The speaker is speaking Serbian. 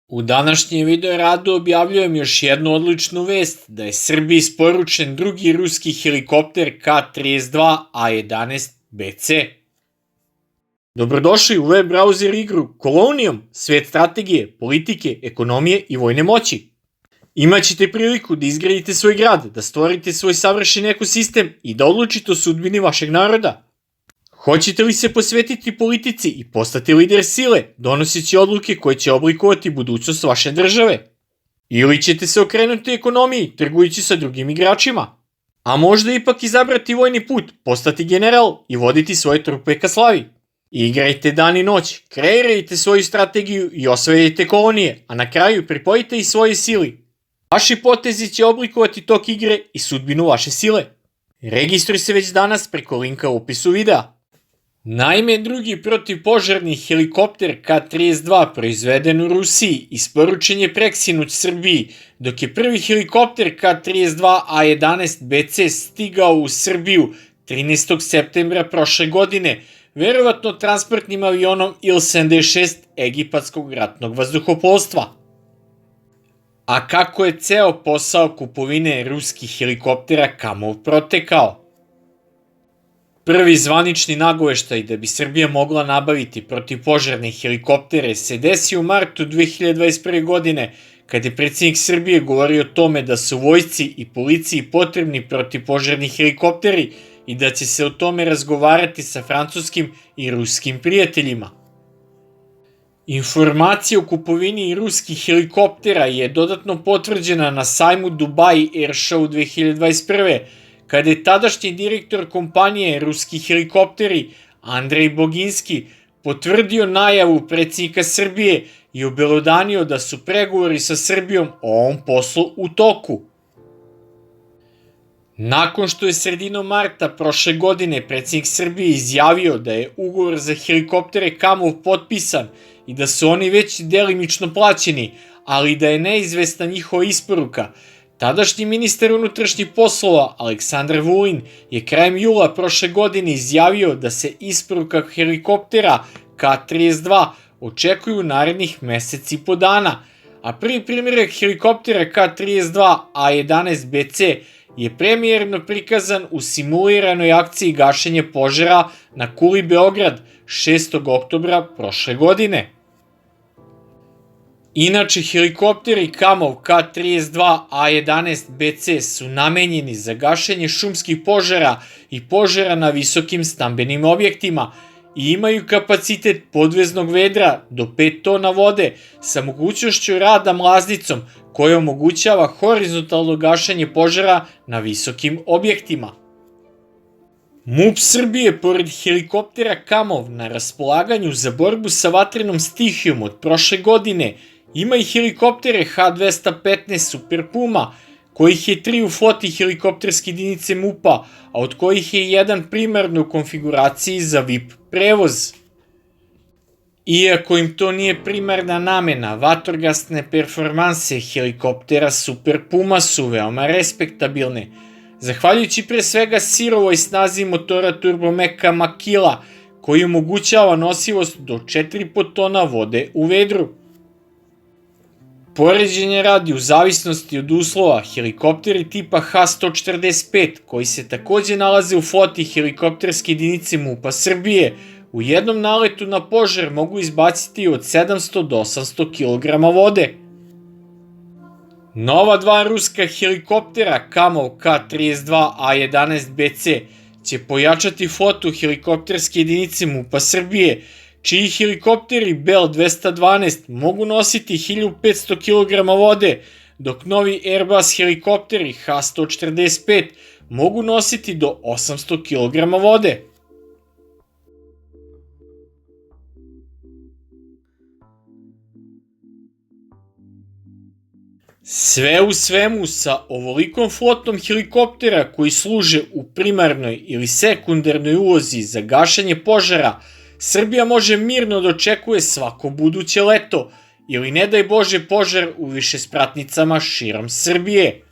U današnjem video radu objavljujem još jednu odličnu vest, da je Srbiji isporučen drugi ruski helikopter K-32 A-11BC. Dobrodošli u web browser igru Colonium, svet strategije, politike, ekonomije i vojne moći. Imaćete priliku da izgradite svoj grad, da stvorite svoj savršen ekosistem i da odlučite o sudbini vašeg naroda. Hoćete li se posvetiti politici i postati lider sile, donoseći odluke koje će oblikovati budućnost vaše države? Ili ćete se okrenuti ekonomiji, trgujući sa drugim igračima? A možda ipak izabrati vojni put, postati general i voditi svoje trupe ka slavi? Igrajte dan i noć, kreirajte svoju strategiju i osvajajte kolonije, a na kraju pripojite i svoje sili. Vaši potezi će oblikovati tok igre i sudbinu vaše sile. Registruj se već danas preko linka u opisu videa. Naime, drugi protivpožarni helikopter K-32 proizveden u Rusiji isporučen je preksinoć Srbiji, dok je prvi helikopter K-32 A-11BC stigao u Srbiju 13. septembra prošle godine, verovatno transportnim avionom Il-76 egipatskog ratnog vazduhoplovstva. A kako je ceo posao kupovine ruskih helikoptera Kamov protekao? Prvi zvanični nagoveštaj da bi Srbija mogla nabaviti protivpožarne helikoptere se desio u martu 2021. godine, kada je predsjednik Srbije govorio o tome da su vojsci i policiji potrebni protivpožarni helikopteri i da će se o tome razgovarati sa francuskim i ruskim prijateljima. Informacija o kupovini ruskih helikoptera je dodatno potvrđena na sajmu Dubai Air Show 2021. kada je tadašnji direktor kompanije Ruski helikopteri Andrej Boginski potvrdio najavu predsjednika Srbije i obelodanio da su pregovori sa Srbijom o ovom poslu u toku. Nakon što je sredinom marta prošle godine predsjednik Srbije izjavio da je ugovor za helikoptere Kamov potpisan i da su oni već delimično plaćeni, ali da je neizvesna njihova isporuka, tadašnji ministar unutrašnjih poslova Aleksandar Vulin je krajem jula prošle godine izjavio da se isporuka helikoptera K-32 očekuju u narednih mesec i po dana, a prvi primjerak helikoptera K-32 A-11BC je premijerno prikazan u simuliranoj akciji gašenja požara na Kuli Beograd 6. oktobra prošle godine. Inače, helikopteri Kamov K-32 A-11BC su namenjeni za gašenje šumskih požara i požara na visokim stambenim objektima i imaju kapacitet podveznog vedra do 5 tona vode sa mogućnošću rada mlaznicom koja omogućava horizontalno gašenje požara na visokim objektima. MUP Srbije, pored helikoptera Kamov na raspolaganju za borbu sa vatrenom stihijom od prošle godine, ima i helikoptere H-215 Super Puma, kojih je 3 u floti helikopterske jedinice MUP-a, a od kojih je jedan primarno u konfiguraciji za VIP prevoz. Iako im to nije primarna namena, vatrogasne performanse helikoptera Super Puma su veoma respektabilne, zahvaljujući pre svega sirovoj snazi motora turbomeka Makila, koji omogućava nosivost do 4,5 tona vode u vedru. Poređenje radi, u zavisnosti od uslova, helikopteri tipa H-145, koji se takođe nalaze u floti helikopterske jedinice MUP-a Srbije, u jednom naletu na požar mogu izbaciti od 700 do 800 kg vode. Nova dva ruska helikoptera Kamov K-32 A-11BC će pojačati flotu helikopterske jedinice MUP-a Srbije, čiji helikopteri Bell-212 mogu nositi 1500 kg vode, dok novi Airbus helikopteri H-145 mogu nositi do 800 kg vode. Sve u svemu, sa ovolikom flotom helikoptera koji služe u primarnoj ili sekundarnoj ulozi za gašenje požara, Srbija može mirno da očekuje svako buduće leto ili ne daj Bože požar u višespratnicama širom Srbije.